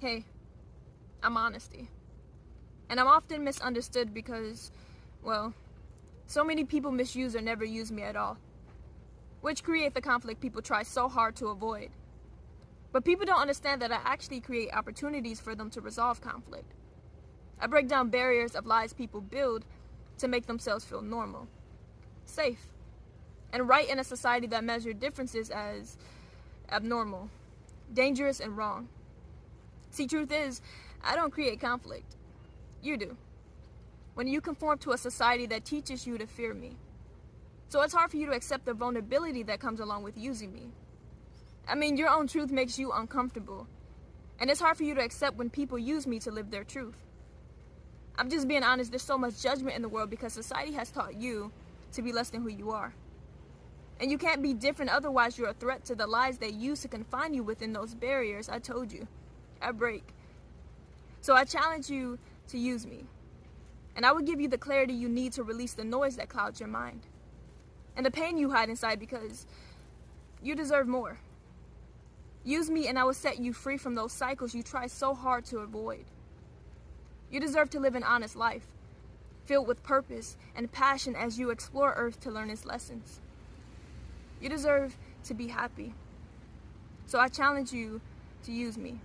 Hey, I'm honesty. And I'm often misunderstood because, well, so many people misuse or never use me at all, which create the conflict people try so hard to avoid. But people don't understand that I actually create opportunities for them to resolve conflict. I break down barriers of lies people build to make themselves feel normal, safe, and right in a society that measures differences as abnormal, dangerous, and wrong. See, truth is, I don't create conflict. You do. When you conform to a society that teaches you to fear me. So it's hard for you to accept the vulnerability that comes along with using me. I mean, your own truth makes you uncomfortable. And it's hard for you to accept when people use me to live their truth. I'm just being honest, there's so much judgment in the world because society has taught you to be less than who you are. And you can't be different, otherwise you're a threat to the lies they use to confine you within those barriers I told you. I break. So I challenge you to use me. And I will give you the clarity you need to release the noise that clouds your mind. And the pain you hide inside because you deserve more. Use me and I will set you free from those cycles you try so hard to avoid. You deserve to live an honest life, filled with purpose and passion as you explore Earth to learn its lessons. You deserve to be happy. So I challenge you to use me.